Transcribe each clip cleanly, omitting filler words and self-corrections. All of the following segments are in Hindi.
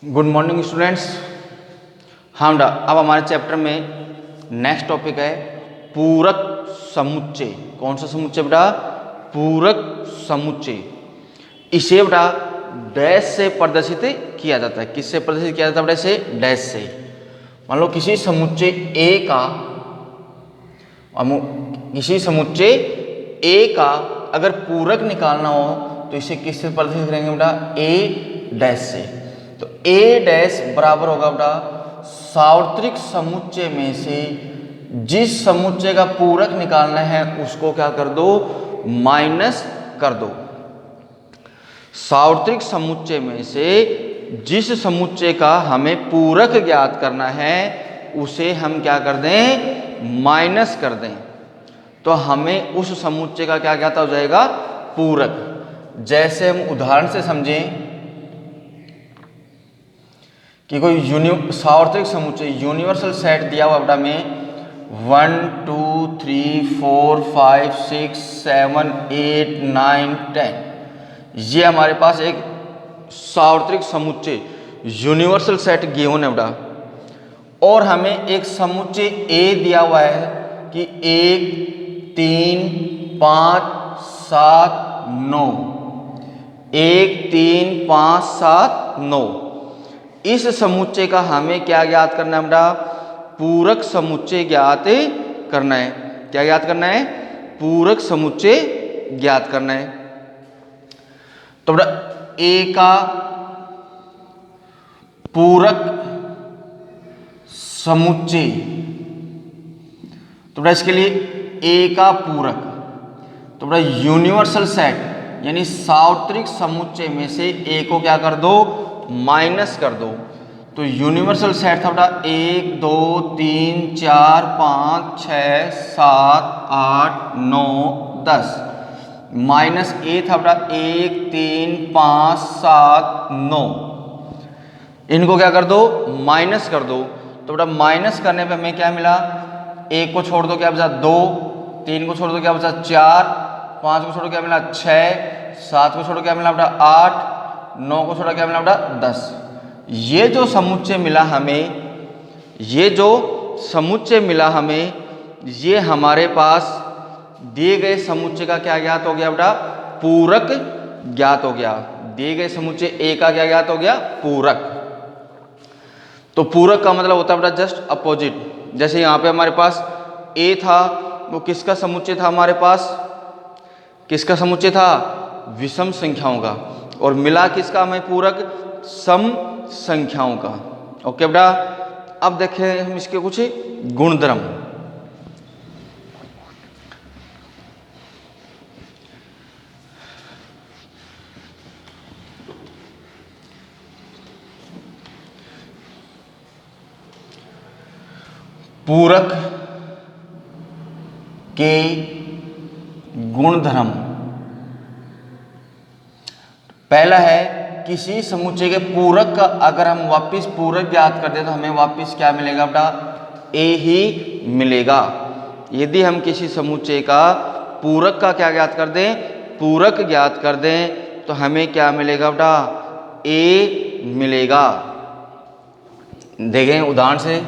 Good morning students. हम अब हमारे चैप्टर में नेक्स्ट टॉपिक है पूरक समुच्चय। कौन सा समुच्चय बेटा? पूरक समुच्चय। इसे बेटा डैश से प्रदर्शित किया जाता है। किससे प्रदर्शित किया जाता है बेटा? इसे डैश से। मान लो किसी समुच्चय ए का अगर पूरक निकालना हो तो इसे किससे प्रदर्शित करेंगे बेटा? ए डैश से। तो ए डैश बराबर होगा बेटा सार्वत्रिक समुच्चय में से जिस समुच्चय का पूरक निकालना है उसको क्या कर दो? माइनस कर दो। सार्वत्रिक समुच्चय में से जिस समुच्चय का हमें पूरक ज्ञात करना है उसे हम क्या कर दें? माइनस कर दें। तो हमें उस समुच्चय का क्या ज्ञात हो जाएगा? पूरक। जैसे हम उदाहरण से समझें कि कोई सार्वत्रिक समुच्चय यूनिवर्सल सेट दिया हुआ बेटा में 1 2 3 4 5 6 7 8 9 10, ये हमारे पास एक सार्वत्रिक समुच्चय यूनिवर्सल सेट गिवन है बेटा। और हमें एक समुच्चय ए दिया हुआ है कि 1 3 5 7 9, 1 3 5 7 9। इस समुच्चय का हमें क्या ज्ञात करना है बेटा? पूरक समुच्चय ज्ञात करना है। क्या ज्ञात करना है? पूरक समुच्चय ज्ञात करना है। तो बेटा ए का पूरक समुच्चय, तो बेटा इसके लिए ए का पूरक, तो बेटा यूनिवर्सल सेट यानी सार्वत्रिक समुच्चय में से ए को क्या कर दो? माइनस कर दो। तो यूनिवर्सल सेट था बेटा 1 2 3 4 5 6 7 8 9 10, माइनस ए था बेटा 1 3 5 7 9। इनको क्या कर दो? माइनस कर दो। तो बेटा माइनस करने पे हमें क्या मिला? 1 को छोड़ दो क्या बचा? 2, 3 को छोड़ दो क्या बचा? 4, 5 को छोड़ो क्या मिला? 6, 7 को छोड़ो क्या मिला बेटा? 8, 9 को छोड़ा क्या मिला बेटा? 10। ये जो समुच्चय मिला हमें, ये हमारे पास दिए गए समुच्चय का क्या ज्ञात हो गया बेटा? पूरक ज्ञात हो गया। दिए गए समुच्चय ए का क्या ज्ञात हो गया? पूरक। तो पूरक का मतलब होता है बेटा जस्ट अपोजिट। जैसे यहाँ पे हमारे पास ए था, वो किसका समुच्चय था? हमारे पास किसका समुच्चय था? विषम संख्याओं का। और मिला किसका हमें पूरक? सम संख्याओं का। ओके बेटा, अब देखें हम इसके कुछ गुणधर्म। पूरक के गुणधर्म। पहला है किसी समुच्चय के पूरक का अगर हम वापस पूरक ज्ञात कर दें तो हमें वापस क्या मिलेगा बेटा? ए ही मिलेगा। यदि हम किसी समुच्चय का पूरक का क्या ज्ञात कर दें? पूरक ज्ञात कर दें तो हमें क्या मिलेगा बेटा? ए मिलेगा। देखें उदाहरण से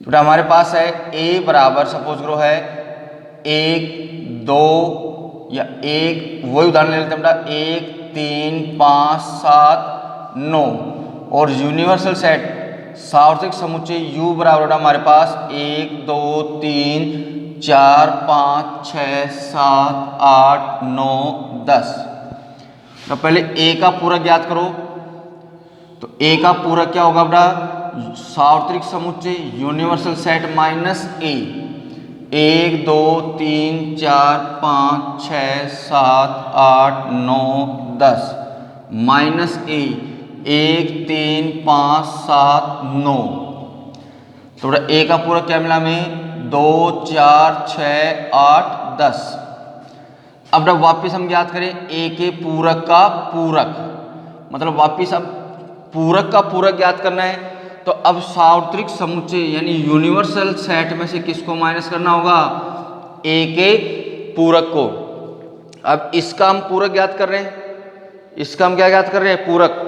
बेटा, हमारे पास है ए बराबर सपोज करो है 1 2 या 1, वही उदाहरण ले लेते हैं बेटा 1 3 5 7 9। और यूनिवर्सल सेट सार्वत्रिक समुच्चय U बराबर बेटा हमारे पास 1 2 3 4 5 6 7 8 9 10। तो पहले ए का पूरक ज्ञात करो। तो ए का पूरक क्या होगा बेटा? सार्वत्रिक समुच्चय यूनिवर्सल सेट माइनस ए। 1 2 3 4 5 6 7 8 9 10 माइनस ए 1 3 5 7 9। तो बेटा ए का पूरक क्या मिला हमें? 2 4 6 8 10। अब जब वापिस हम ज्ञात करें ए के पूरक का पूरक, मतलब वापिस अब पूरक का पूरक ज्ञात करना है तो अब सार्वत्रिक समुच्चय यानी यूनिवर्सल सेट में से किसको माइनस करना होगा? ए के पूरक को। अब इसका हम पूरक ज्ञात कर रहे हैं इसका हम क्या ज्ञात कर रहे हैं, पूरक,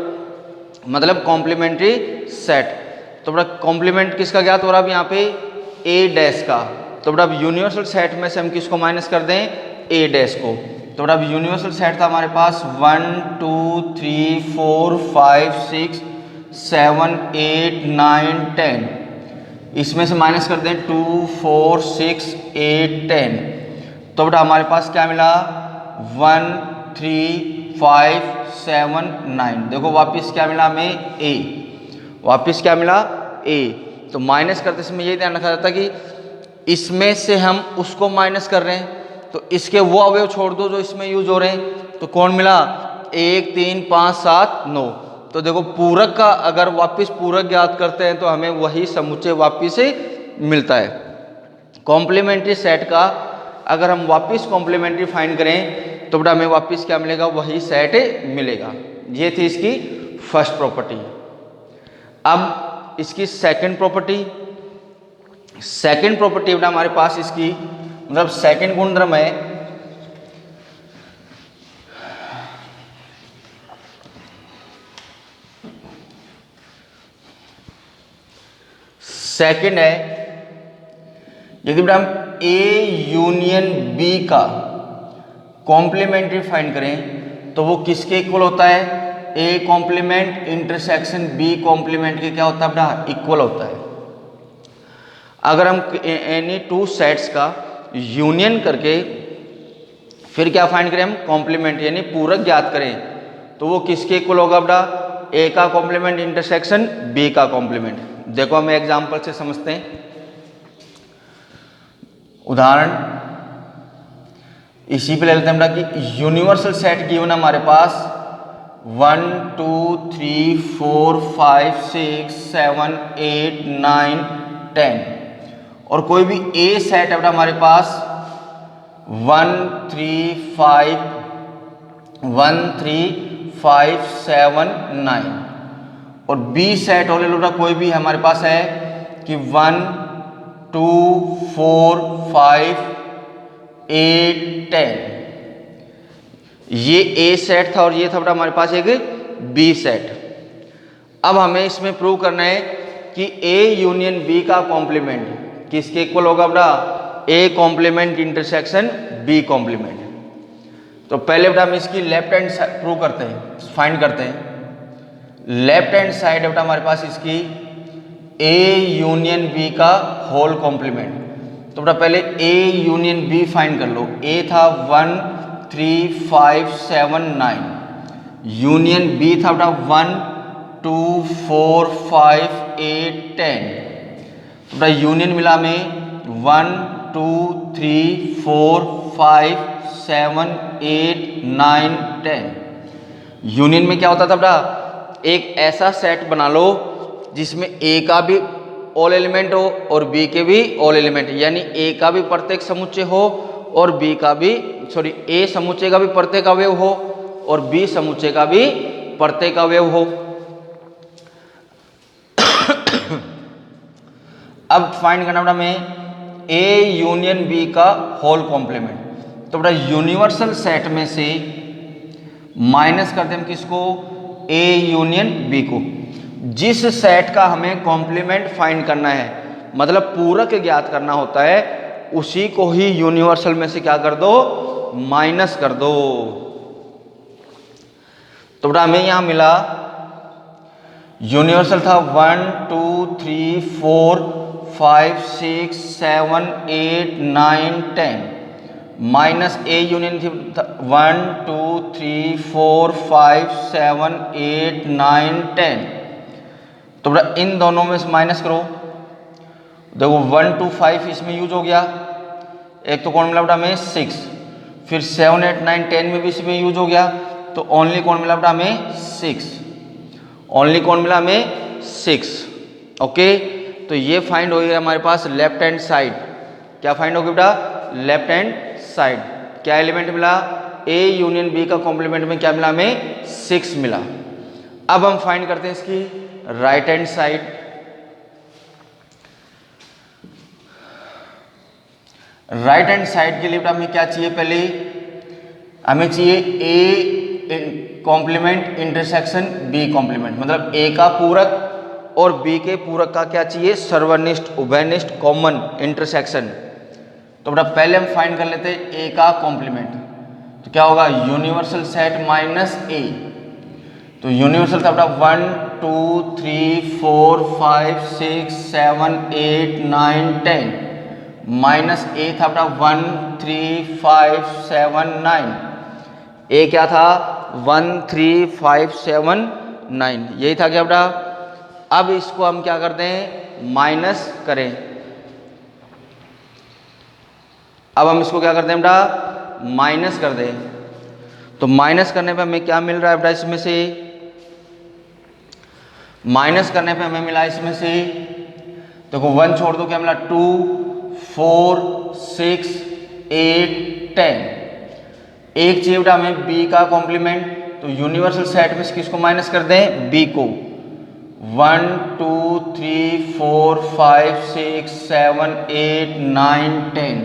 मतलब कॉम्प्लीमेंट्री सेट। तो बेटा कॉम्प्लीमेंट किसका ज्ञात हो रहा है अब यहाँ पे, ए डैश का। तो बेटा अब यूनिवर्सल सेट में से हम किसको माइनस कर दें, ए डैश को। तो बेटा अब यूनिवर्सल सेट था हमारे पास 1 2 3 4 5 6 7 8 9 10, इसमें से माइनस कर दें 2 4 6 8 10। तो बेटा हमारे पास क्या मिला, 1 3 5 7 9। देखो वापिस क्या मिला हमें, ए, वापिस क्या मिला, ए। तो माइनस करते समय यही ध्यान रखा जाता कि इसमें से हम उसको माइनस कर रहे हैं, तो इसके वो अवयव छोड़ दो जो इसमें यूज हो रहे हैं। तो कौन मिला, 1 3 5 7 9। तो देखो पूरक का अगर वापिस पूरक ज्ञात करते हैं तो हमें वही समुच्चय वापिस से मिलता है। कॉम्प्लीमेंट्री सेट का अगर हम वापिस कॉम्प्लीमेंट्री फाइंड करें तो बेटा हमें वापिस क्या मिलेगा, वही सेट मिलेगा। ये थी इसकी फर्स्ट प्रॉपर्टी। अब इसकी सेकंड प्रॉपर्टी, सेकंड प्रॉपर्टी बेटा हमारे पास इसकी मतलब सेकंड गुणधर्म है, सेकंड है यदि बेटा हम ए यूनियन बी का कॉम्प्लीमेंट्री फाइंड करें तो वो किसके इक्वल होता है, A complement intersection B complement के क्या होता है बेटा, इक्वल होता है। अगर हम एनी टू सेट्स का यूनियन करके फिर क्या फाइंड करें हम, कॉम्प्लीमेंट यानी पूरक ज्ञात करें तो वो किसके इक्वल होगा बेटा, ए का कॉम्प्लीमेंट इंटरसेक्शन बी का कॉम्प्लीमेंट। देखो हम एग्जांपल से समझते हैं। उदाहरण इसी पे ले लेते हैं बेटा कि यूनिवर्सल सेट गिवन हमारे पास 1 2 3 4 5 6 7 8 9 10, और कोई भी ए सेट है बेटा हमारे पास 1 3 5 7 9, और बी सेट हो ले लो बेटा कोई भी हमारे पास है कि 1 2 4 5 8 10। ये ए सेट था और ये था बेटा हमारे पास एक बी सेट। अब हमें इसमें प्रूव करना है कि ए यूनियन बी का कॉम्प्लीमेंट किसके इक्वल होगा बेटा, A complement intersection B complement. तो पहले बेटा हम इसकी लेफ्ट हैंड प्रूव करते हैं, फाइंड करते हैं। लेफ्ट हैंड साइड बेटा हमारे पास इसकी ए यूनियन बी का होल कॉम्प्लीमेंट। तो बेटा पहले ए यूनियन बी फाइंड कर लो। ए था 1 3 5 7 9, यूनियन बी था बेटा 1 2 4 5 8 10। तो बेटा यूनियन मिला हमें 1 2 3 4 5 7 8 9 10। यूनियन में क्या होता था बेटा, एक ऐसा सेट बना लो जिसमें ए का भी ऑल एलिमेंट हो और बी के भी ऑल एलिमेंट, यानी ए का भी प्रत्येक समुच्चय हो और बी का भी ए समुच्चय का भी प्रत्येक अवयव हो और बी समुच्चय का भी प्रत्येक अवयव हो। अब फाइंड करना बेटा हमें ए यूनियन बी का होल कॉम्प्लीमेंट। तो बेटा यूनिवर्सल सेट में से माइनस करते हम किसको, ए यूनियन बी को। जिस सेट का हमें कॉम्प्लीमेंट फाइंड करना है मतलब पूरक ज्ञात करना होता है, उसी को ही यूनिवर्सल में से क्या कर दो, माइनस कर दो। तो बेटा हमें यहां मिला यूनिवर्सल था 1 2 3 4 5 6 7 8 9 10, माइनस ए यूनियन थी 1 2 3 4 5 7 8 9 10। तो बेटा इन दोनों में से माइनस करो। देखो 1 2 5 इसमें यूज हो गया, एक तो कौन मिला बेटा हमें 6, फिर 7 8 9 10 में भी इसमें यूज हो गया, तो ओनली कौन मिला बेटा हमें 6, ओनली कौन मिला हमें 6। ओके, तो ये फाइंड हो गया हमारे पास लेफ्ट हैंड साइड। क्या फाइंड होगी बेटा, लेफ्ट हैंड साइड। क्या एलिमेंट मिला, ए यूनियन बी का कॉम्प्लीमेंट में क्या मिला हमें 6 मिला। अब हम फाइंड करते हैं इसकी right hand side. Right hand side के लिए बेटा हमें क्या चाहिए, पहले हमें चाहिए A complement intersection B complement, मतलब ए का पूरक और बी के पूरक का क्या चाहिए, सर्वनिष्ठ, उभयनिष्ठ, कॉमन इंटरसेक्शन। तो बेटा पहले हम फाइंड कर लेते हैं ए का कॉम्प्लीमेंट। तो क्या होगा, यूनिवर्सल सेट माइनस ए। तो यूनिवर्सल था बेटा 1 2 3 4 5 6 7 8 9 10, माइनस ए था बेटा 1 3 5 7 9। ए क्या था 1 3 5 7 9, यही था क्या बेटा। अब इसको हम क्या करते हैं, माइनस करें। अब हम इसको क्या करते हैं बेटा, माइनस कर दें। तो माइनस करने पे हमें क्या मिल रहा है बेटा, इसमें से माइनस करने पे हमें मिला इसमें से, देखो 1 छोड़ दो, क्या मिला 2 4 6 8 10। एक चाहिए बेटा हमें बी का कॉम्प्लीमेंट, तो यूनिवर्सल सेट में से किसको माइनस कर दें, बी को। 1 2 3 4 5 6 7 8 9 10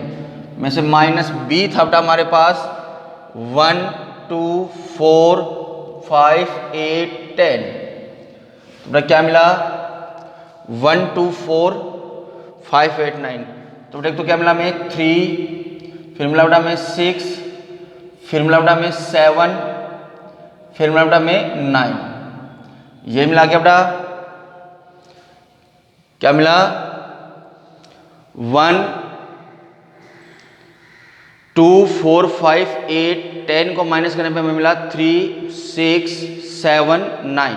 में से माइनस बी था बेटा हमारे पास 1 2 4 5 8 10। तो बेटा क्या मिला 1 2 4 5 8 9। तो बेटा तो क्या मिला हमें 3, फिर मिला बेटा हमें 6, फिर मिला बेटा हमें 7, फिर मिला बेटा हमें 9। ये मिला क्या बेटा, क्या मिला 1 2 4 5 8 10 को माइनस करने पे हमें मिला 3 6 7 9।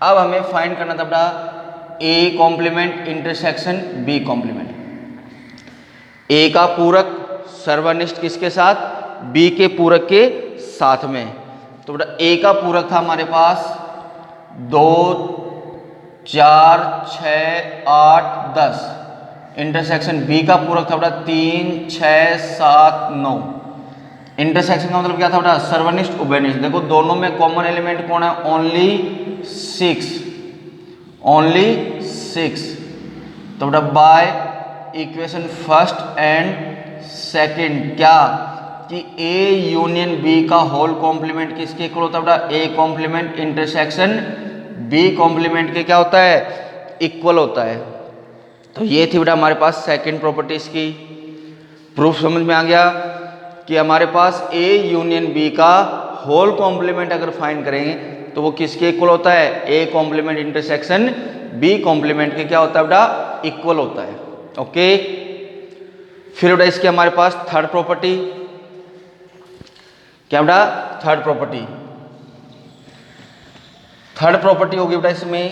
अब हमें फाइंड करना था बेटा A complement intersection B complement. A का पूरक सर्वनिष्ठ किसके साथ, बी के पूरक के साथ में। तो बेटा ए का पूरक था हमारे पास 2 4 6 8 10। इंटरसेक्शन बी का पूरक था बेटा 3 6 7 9। इंटरसेक्शन का मतलब क्या था बेटा, सर्वनिष्ठ उभयनिष्ठ। देखो दोनों में कॉमन एलिमेंट कौन है, ओनली 6, ओनली 6। तो बेटा by equation first and second क्या, कि ए यूनियन बी का होल कॉम्प्लीमेंट किसके इक्वल होता है बेटा, A complement intersection B complement के क्या होता है, इक्वल होता है। तो ये थी बेटा हमारे पास सेकंड प्रॉपर्टीज की प्रूफ। समझ में आ गया कि हमारे पास ए यूनियन बी का होल कॉम्प्लीमेंट अगर फाइंड करेंगे तो वो किसके इक्वल होता है, A complement intersection B complement के क्या होता है बेटा, इक्वल होता है। ओके, फिर बेटा इसके हमारे पास थर्ड प्रॉपर्टी, क्या बेटा थर्ड प्रॉपर्टी। थर्ड प्रॉपर्टी होगी बेटा इसमें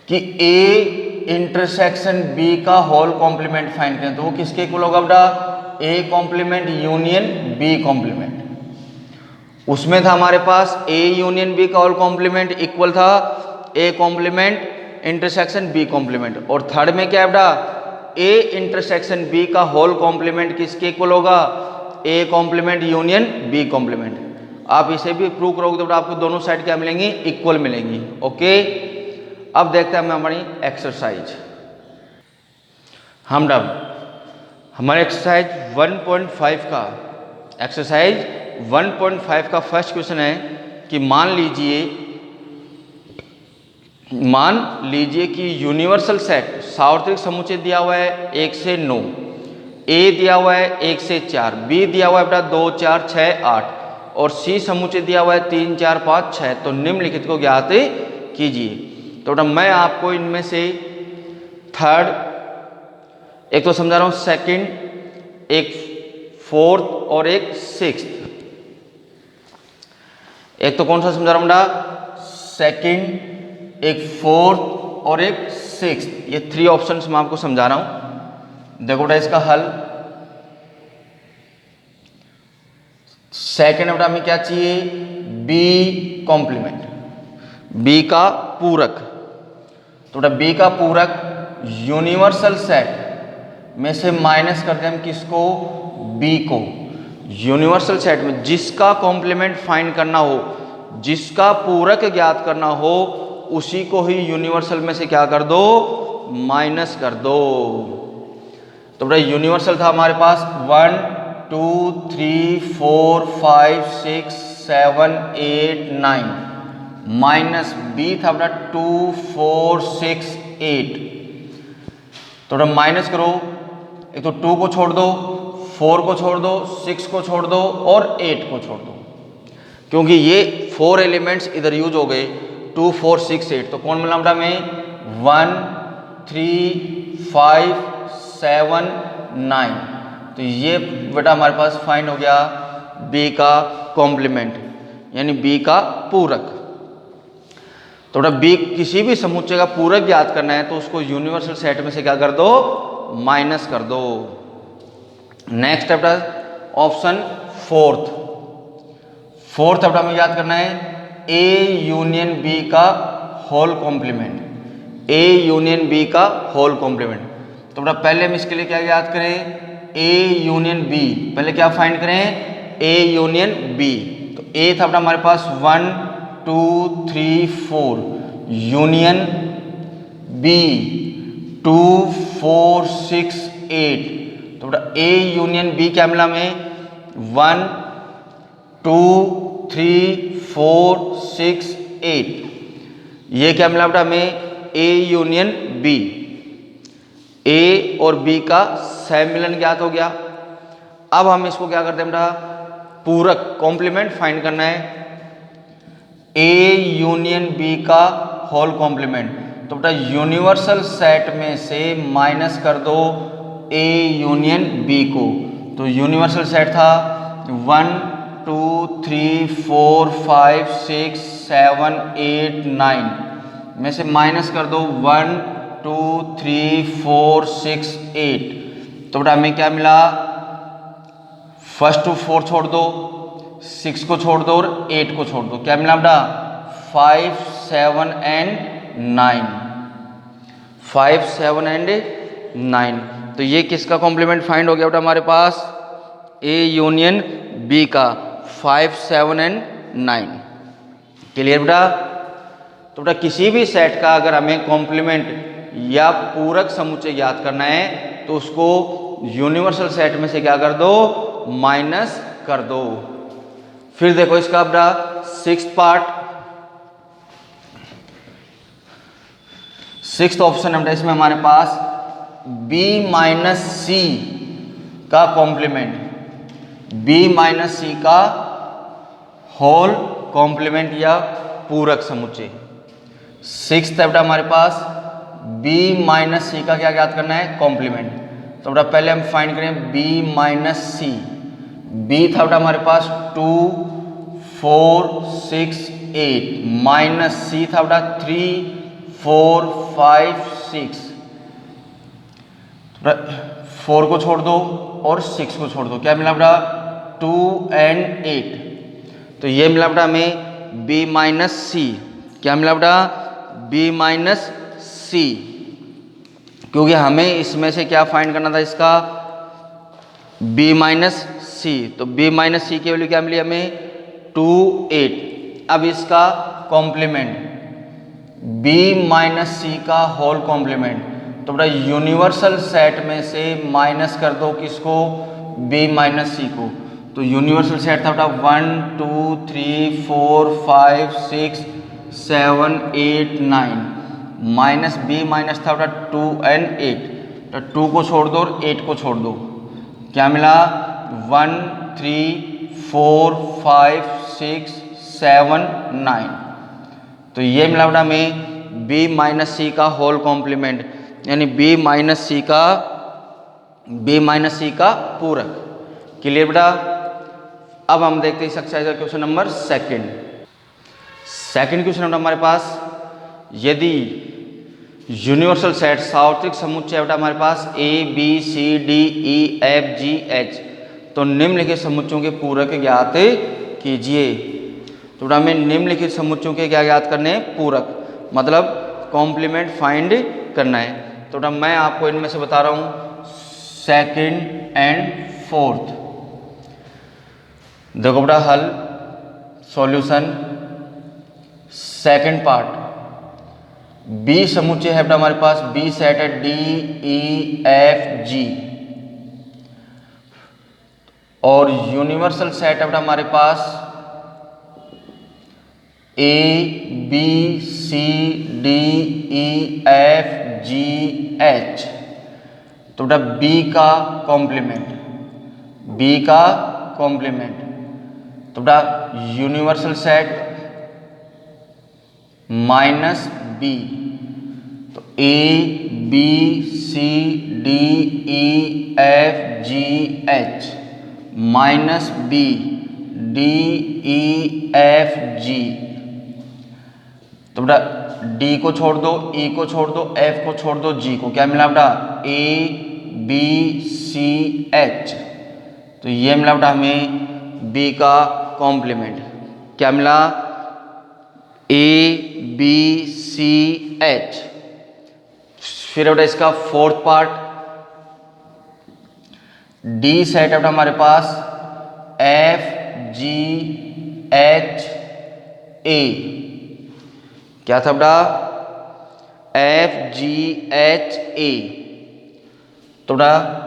कि ए इंटरसेक्शन बी का होल कॉम्प्लीमेंट फाइंड करें, तो वो किसके इक्वल होगा बेटा, A complement union B complement. उसमें था हमारे पास ए यूनियन बी का होल कॉम्प्लीमेंट इक्वल था A complement intersection B complement. और थर्ड में क्या है बेटा, ए इंटरसेक्शन बी का होल कॉम्प्लीमेंट किसके इक्वल होगा, A complement union B complement. आप इसे भी प्रूव करोगे तो बेटा आपको दोनों साइड क्या मिलेंगी, इक्वल मिलेंगी। ओके, अब देखते हैं हमारी एक्सरसाइज। हम डब हमारे एक्सरसाइज 1.5 का एक्सरसाइज 1.5 का फर्स्ट क्वेश्चन है कि मान लीजिए कि यूनिवर्सल सेट सार्वत्रिक समुच्चय दिया हुआ है 1 से 9, ए दिया हुआ है 1 से 4, बी दिया हुआ है बेटा 2 4 6 8 और सी समुच्चय दिया हुआ है 3 4 5 6। तो निम्नलिखित को ज्ञात कीजिए। तो बेटा मैं आपको इनमें से थर्ड, एक तो समझा रहा हूं सेकंड, एक फोर्थ और एक सिक्स्थ। एक तो कौन सा समझा रहा हूं बेटा, सेकंड, एक फोर्थ और एक सिक्स्थ। ये 3 ऑप्शंस मैं आपको समझा रहा हूं। देखो बेटा इसका हल, सेकंड बेटा हमें क्या चाहिए, बी कॉम्प्लीमेंट, बी का पूरक। तो बेटा बी का पूरक यूनिवर्सल सेट में से माइनस करते हैं हम किसको, बी को। यूनिवर्सल सेट में जिसका कॉम्प्लीमेंट फाइंड करना हो, जिसका पूरक ज्ञात करना हो, उसी को ही यूनिवर्सल में से क्या कर दो, माइनस कर दो। तो बेटा यूनिवर्सल था हमारे पास 1 2 3 4 5 6 7 8 9 माइनस बी था बेटा 2 4 6 8। तो बेटा माइनस करो, एक तो 2 को छोड़ दो, 4 को छोड़ दो, 6 को छोड़ दो और 8 को छोड़ दो, क्योंकि ये 4 एलिमेंट्स इधर यूज हो गए 2 4 6 8। तो कौन मिला बेटा में 1 3 5 7 9। तो ये बेटा हमारे पास फाइंड हो गया बी का कॉम्प्लीमेंट यानी बी का पूरक। तो बेटा बी किसी भी समुच्चय का पूरक ज्ञात करना है तो उसको यूनिवर्सल सेट में से क्या कर दो, माइनस कर दो। नेक्स्ट बेटा ऑप्शन फोर्थ बेटा हमें याद करना है ए यूनियन बी का whole complement, A union B का होल कॉम्प्लीमेंट। तो बेटा पहले हम इसके लिए क्या याद करें, ए यूनियन बी, पहले क्या फाइंड करें, ए यूनियन बी। तो ए था बेटा हमारे पास 1 2 3 4 यूनियन बी 2 4 6 8। तो बेटा ए यूनियन बी क्या मिला हमें 1 2 3 4 6 8। ये क्या मिला बेटा हमें ए यूनियन बी। ए और बी का सहमिलन ज्ञात हो गया। अब हम इसको क्या करते हैं बेटा, पूरक कॉम्प्लीमेंट फाइंड करना है, ए यूनियन बी का होल कॉम्प्लीमेंट। तो बेटा यूनिवर्सल सेट में से माइनस कर दो ए यूनियन बी को। तो यूनिवर्सल सेट था 1 2 3 4 5 6 7 8 9 में से माइनस कर दो 1 2 3 4 6 8। तो बेटा हमें क्या मिला, फर्स्ट टू 4 छोड़ दो, 6 को छोड़ दो और 8 को छोड़ दो, क्या मिला बेटा 5 7 एंड 9, 5 7 एंड 9। तो ये किसका कॉम्प्लीमेंट फाइंड हो गया बेटा हमारे पास, ए यूनियन बी का 5 7 एंड 9। क्लियर बेटा। तो बेटा किसी भी सेट का अगर हमें कॉम्प्लीमेंट या पूरक समुच्चय ज्ञात करना है तो उसको यूनिवर्सल सेट में से क्या कर दो, माइनस कर दो। फिर देखो इसका बेटा सिक्स्थ पार्ट, सिक्स्थ ऑप्शन है इसमें हमारे पास b माइनस सी का कॉम्प्लीमेंट, b माइनस सी का होल कॉम्प्लीमेंट या पूरक समुच्चय। सिक्स्थ है बेटा हमारे पास b माइनस सी का क्या ज्ञात करना है, कॉम्प्लीमेंट। तो बेटा पहले हम फाइंड करें b माइनस सी। b था बेटा हमारे पास 2 4 6 8 माइनस सी था बेटा 3 4 5 6। 4 को छोड़ दो और 6 को छोड़ दो, क्या मिला बेटा 2 एंड 8। तो ये मिला बेटा हमें b माइनस सी, क्या मिला बेटा b माइनस सी, क्योंकि हमें इसमें से क्या फाइंड करना था इसका b माइनस सी। तो b माइनस सी की वैल्यू क्या मिली हमें 2 8। अब इसका कॉम्प्लीमेंट b माइनस सी का होल कॉम्प्लीमेंट। तो बेटा यूनिवर्सल सेट में से माइनस कर दो किसको, b माइनस सी को। तो यूनिवर्सल सेट था बेटा 1 2 3 4 5 6 7 8 9 माइनस b माइनस था बेटा 2 एंड 8। तो 2 को छोड़ दो और 8 को छोड़ दो, क्या मिला 1 3 4 5 6 7 9। तो ये मिला बेटा हमें b माइनस सी का होल कॉम्प्लीमेंट यानी b माइनस सी का पूरक। क्लियर बेटा। अब हम देखते हैं इस एक्सरसाइज का question number second question number हमारे पास, यदि यूनिवर्सल सेट सार्वत्रिक समुच्चय बेटा हमारे पास a b c d e f g h, तो निम्नलिखित समुच्चयों के पूरक ज्ञात कीजिए। तो बेटा हमें निम्नलिखित समुच्चयों के क्या ज्ञात करने हैं, पूरक, मतलब कॉम्प्लीमेंट फाइंड करना है। तो बेटा मैं आपको इनमें से बता रहा हूं सेकंड एंड फोर्थ। देखो बेटा हल सॉल्यूशन सेकंड पार्ट, बी समुच्चय है बेटा हमारे पास, बी सेट है D E F G। और यूनिवर्सल सेट है बेटा हमारे पास A B C D E F G H, तो बेटा बी का कॉम्प्लीमेंट, बी का कॉम्प्लीमेंट, तो बेटा यूनिवर्सल सेट माइनस बी, तो A B C D E F G H minus B D E F G, तो बेटा डी को छोड़ दो, ई को छोड़ दो, एफ को छोड़ दो, जी को, क्या मिला बेटा ए बी सी एच, तो ये मिला बेटा हमें बी का कॉम्प्लीमेंट, क्या मिला ए बी सी एच। फिर बेटा इसका फोर्थ पार्ट डी सेट है बेटा हमारे पास एफ जी एच ए, क्या था बेटा एफ जी एच ए, तो बेटा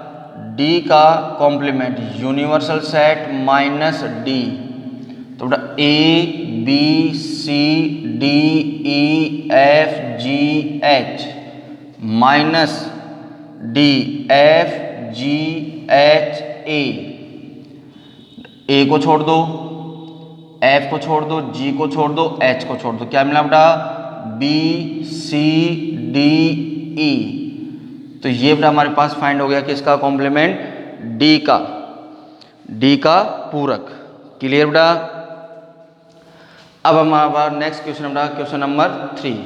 डी का complement universal set minus D, तो बेटा A B C D E F G H minus D F G H A को छोड़ दो, एफ को छोड़ दो, जी को छोड़ दो, एच को छोड़ दो, क्या मिला बेटा बी सी डी ई, तो ये बेटा हमारे पास फाइंड हो गया कि इसका कॉम्प्लीमेंट डी का पूरक। क्लियर बेटा। अब हमारा नेक्स्ट क्वेश्चन बेटा क्वेश्चन नंबर 3।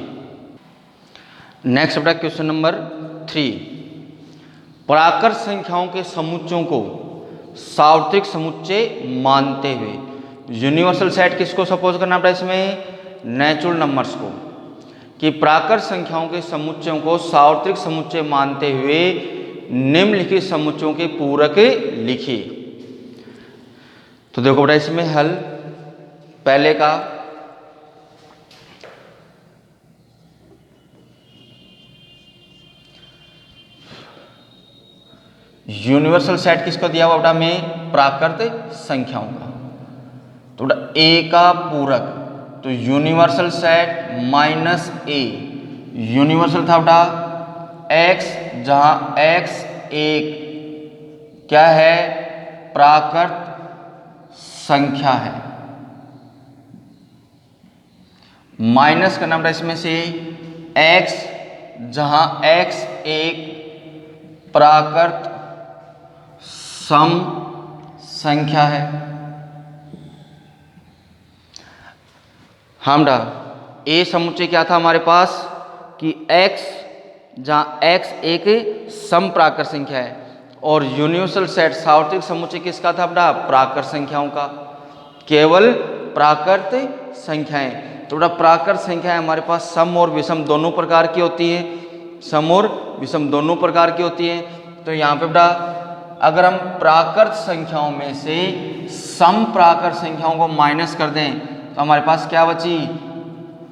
नेक्स्ट बेटा क्वेश्चन नंबर 3, प्राकृत संख्याओं के समुच्चयों को सार्वत्रिक समुच्चय मानते हुए यूनिवर्सल सेट किसको सपोज करना बेटा इसमें नेचुरल नंबर्स को, कि प्राकृत संख्याओं के समुच्चयों को सार्वत्रिक समुच्चय मानते हुए निम्नलिखित समुच्चयों के पूरक लिखिए। तो देखो बेटा इसमें हल पहले का यूनिवर्सल सेट किसको दिया हुआ बेटा में प्राकृत संख्याओं का, तो बेटा ए का पूरक, तो यूनिवर्सल सेट माइनस ए, यूनिवर्सल था बेटा एक्स, जहां एक्स एक क्या है प्राकृत संख्या है, माइनस करना बेटा इसमें से एक्स, जहां एक्स एक प्राकृत सम संख्या है। हाँ बेटा ए समुच्चय क्या था हमारे पास कि x, जहाँ x एक सम प्राकृत संख्या है, और यूनिवर्सल सेट सार्वत्रिक समुच्चय किसका था बेटा प्राकृत संख्याओं का, केवल प्राकृत संख्याएं। तो बेटा प्राकृत संख्याएं हमारे पास सम और विषम दोनों प्रकार की होती है, सम और विषम दोनों प्रकार की होती है। तो यहाँ पे बेटा अगर हम प्राकृत संख्याओं में से सम प्राकृत संख्याओं को माइनस कर दें तो हमारे पास क्या बची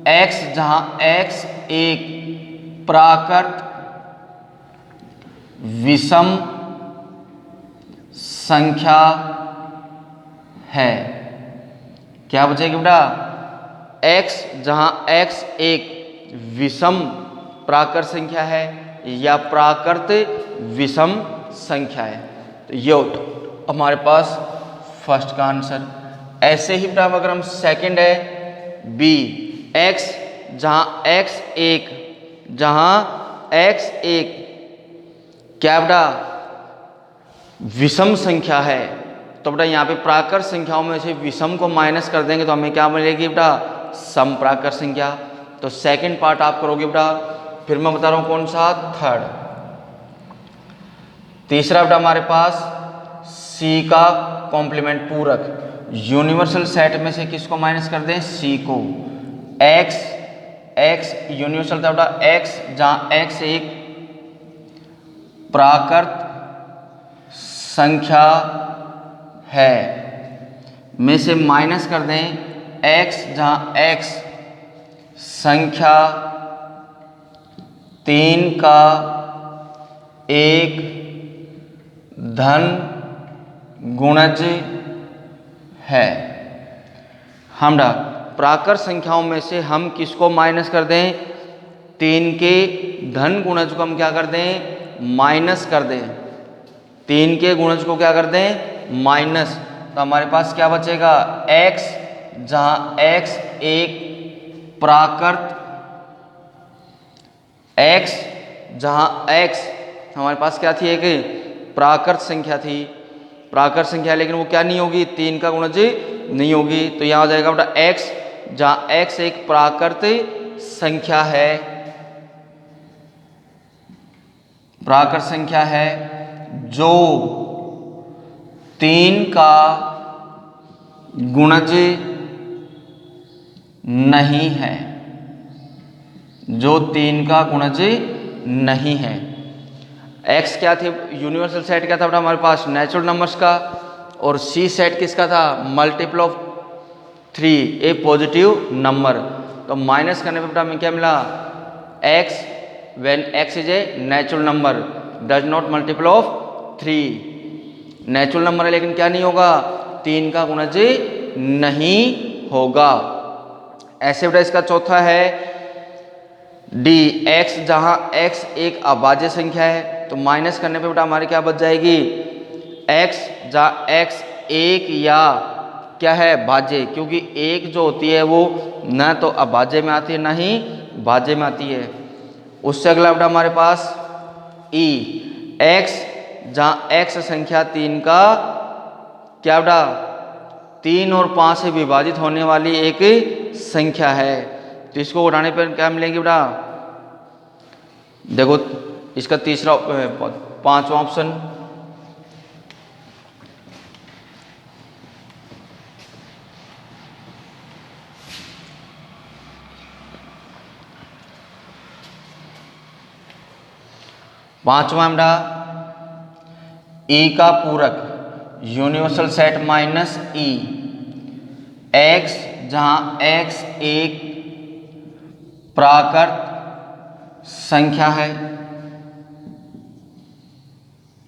x, जहां x एक प्राकृत विषम संख्या है, क्या बचेगी बेटा x, जहां x एक विषम प्राकृत संख्या है या प्राकृत विषम संख्या है। तो ये हमारे पास फर्स्ट का आंसर। ऐसे ही बेटा अगर हम सेकंड है बी, x, जहां x एक, जहां x एक क्या बेटा विषम संख्या है, तो बेटा यहाँ पे प्राकृत संख्याओं में से विषम को माइनस कर देंगे तो हमें क्या मिलेगी बेटा सम प्राकृत संख्या। तो सेकंड पार्ट आप करोगे बेटा। फिर मैं बता रहा हूं कौन सा थर्ड। तीसरा बेटा हमारे पास C का कॉम्प्लीमेंट पूरक, यूनिवर्सल सेट में से किसको माइनस कर दें C को, x यूनिवर्सल था बेटा x, जहां x एक प्राकृत संख्या है में से माइनस कर दें x, जहां x संख्या 3 का एक धन गुणज है। हमरा प्राकृत संख्याओं में से हम किसको माइनस कर दें? 3 के धन गुणज को हम क्या कर दें? माइनस कर दें। 3 के गुणज को क्या कर दें? माइनस। तो हमारे पास क्या बचेगा? x, जहां x एक प्राकृत, x जहां x हमारे पास क्या थी? एक प्राकृत संख्या थी, प्राकृत संख्या, लेकिन वो क्या नहीं होगी? 3 का गुणज नहीं होगी। तो यहां हो जाएगा बेटा x, जहां x एक प्राकृत संख्या है, प्राकृत संख्या है जो 3 का गुणज नहीं है, जो 3 का गुणज नहीं है। x क्या थी? यूनिवर्सल सेट क्या था बेटा हमारे पास? नेचुरल नंबर्स का। और c सेट किसका था? Multiple of 3, A positive number. तो माइनस करने पे बेटा हमें क्या मिला? x when x is a natural number does not multiple of 3। Natural number है लेकिन क्या नहीं होगा? 3 का गुणज नहीं होगा। ऐसे बेटा इसका चौथा है d, x जहां x एक अभाज्य संख्या है, तो माइनस करने पे बेटा हमारी क्या बच जाएगी? x जहां x एक या क्या है? भाज्य, क्योंकि एक जो होती है वो न तो अभाज्य में आती है ना ही भाज्य में आती है। उससे अगला बेटा हमारे पास e, x जहां x संख्या 3 का क्या बेटा? 3 और 5 से विभाजित होने वाली एक संख्या है। तो इसको उठाने पर क्या मिलेंगे बेटा? देखो इसका तीसरा 5वां ऑप्शन, पांचवा बेटा e का पूरक universal set minus e, x जहां x एक प्राकृत संख्या है,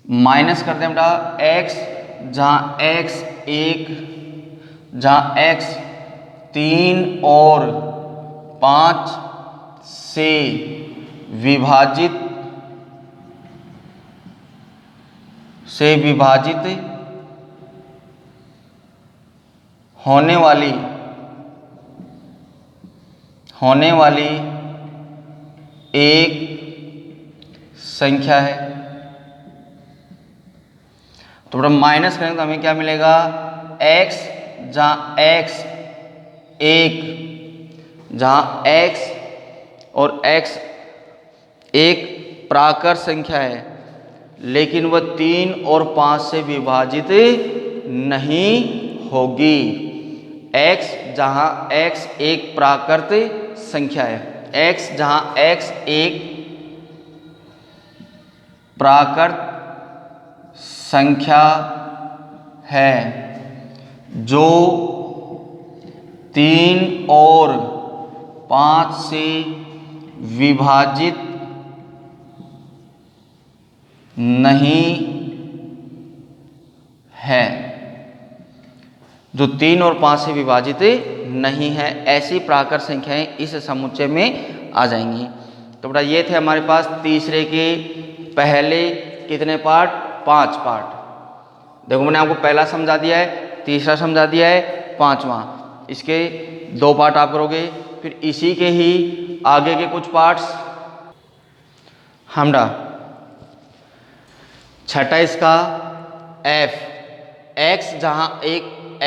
माइनस कर दें बेटा x जहां x 3 और 5 से विभाजित होने वाली एक संख्या है। तो बेटा माइनस करेंगे तो हमें क्या मिलेगा? x जहां x और x एक प्राकृत संख्या है, लेकिन वह 3 और 5 से विभाजित नहीं होगी। x जहां x एक प्राकृत संख्या है, x जहां x एक प्राकृत संख्या है जो 3 और 5 से विभाजित नहीं है, जो 3 और 5 से विभाजित नहीं है, ऐसी प्राकृत संख्याएं इस समुच्चय में आ जाएंगी। तो बेटा ये थे हमारे पास तीसरे के पहले कितने पार्ट? 5 पार्ट। देखो मैंने आपको पहला समझा दिया है, तीसरा समझा दिया है, 5वां। इसके 2 पार्ट आप करोगे, फिर इसी के ही आगे के कुछ पार्ट्स हमरा छठा इसका f, x जहां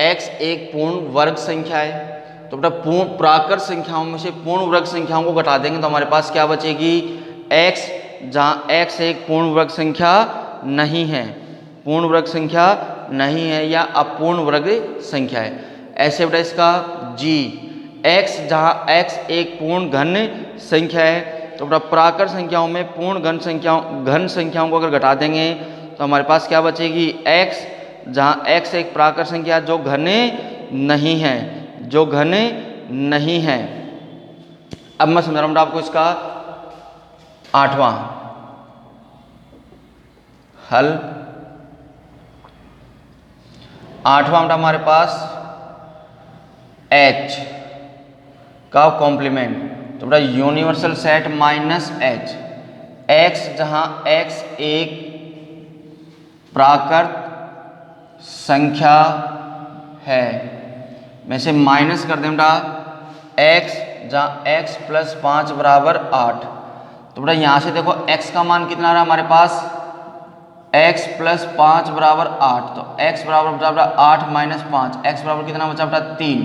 x एक पूर्ण वर्ग संख्या है। तो बेटा पूर्ण प्राकृत संख्याओं में से पूर्ण वर्ग संख्याओं को घटा देंगे तो हमारे पास क्या बचेगी? x जहां x एक पूर्ण वर्ग संख्या नहीं है, पूर्ण वर्ग संख्या नहीं है या अपूर्ण वर्ग संख्या है। ऐसे बेटा इसका g, x जहां x एक पूर्ण घन संख्या है। तो बेटा प्राकृत संख्याओं में पूर्ण घन संख्याओं को अगर घटा देंगे तो हमारे पास क्या बचेगी? x जहां x एक प्राकृत संख्या जो घन नहीं है, जो घन नहीं है। अब मैं समझा रहा हूं आपको इसका 8वां हल। आठवां बेटा हमारे पास h का कॉम्प्लीमेंट, तो बेटा universal set minus h, x जहां x एक प्राकृत संख्या है, में से माइनस कर दें बेटा x जहां x प्लस 5 बराबर 8। तो बेटा यहाँ से देखो x का मान कितना रहा हमारे पास, x प्लस 5 बराबर 8, तो x बराबर बेटा 8 माइनस 5, x बराबर कितना बचा बेटा 3,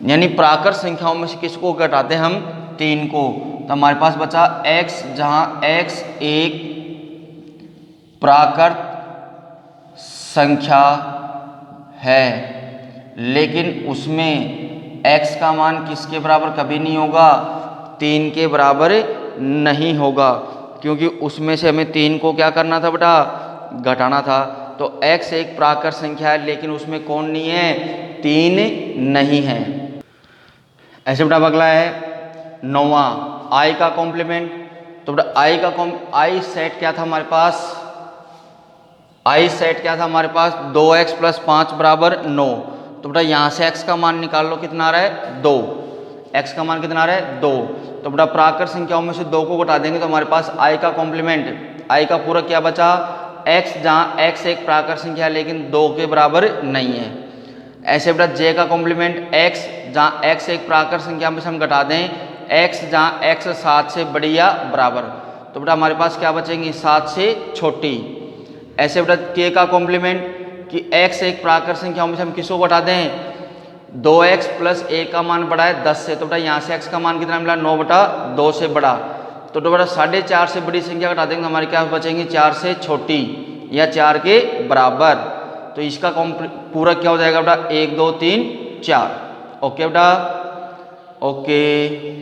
यानी प्राकृत संख्याओं में से किसको घटाते हम, 3 को। तो हमारे पास बचा x जहां x एक प्राकृत संख्या है, लेकिन उसमें x का मान किसके बराबर कभी नहीं होगा, 3 के बराबर नहीं होगा, क्योंकि उसमें से हमें 3 को क्या करना था बेटा, घटाना था। तो x एक प्राकृत संख्या है, लेकिन उसमें कौन नहीं है, 3 नहीं है। ऐसे बेटा अगला है 9वां i का कॉम्प्लीमेंट। तो बेटा i सेट क्या था हमारे पास, i सेट क्या था हमारे पास, 2x प्लस 5 बराबर 9। तो बेटा यहाँ से x का मान निकाल लो, कितना आ रहा है 2, x का मान कितना आ रहा है 2। तो बेटा प्राकृत संख्याओं में से 2 को घटा देंगे तो हमारे पास i का कॉम्प्लीमेंट, i का पूरा क्या बचा, x जहाँ x एक प्राकृत संख्या है लेकिन 2 के बराबर नहीं है। ऐसे बेटा j का कॉम्प्लीमेंट, x जहाँ x एक प्राकृत संख्या में से हम घटा दें x जहाँ x 7 से बड़ी या बराबर, तो बेटा हमारे पास क्या बचेंगी, 7 से छोटी। ऐसे बेटा k का कॉम्प्लीमेंट कि x एक प्राकृत संख्याओं में से हम किसको घटा दें, 2x प्लस a का मान बड़ा है 10 से, तो बेटा यहाँ से x का मान कितना मिला, 9 बटा 2 से बड़ा। तो बेटा 4.5 से बड़ी संख्या घटा देंगे तो हमारे क्या बचेंगी, 4 से छोटी या 4 के बराबर। तो इसका पूरा क्या हो जाएगा बेटा, 1 2 3 4। ओके बेटा, ओके।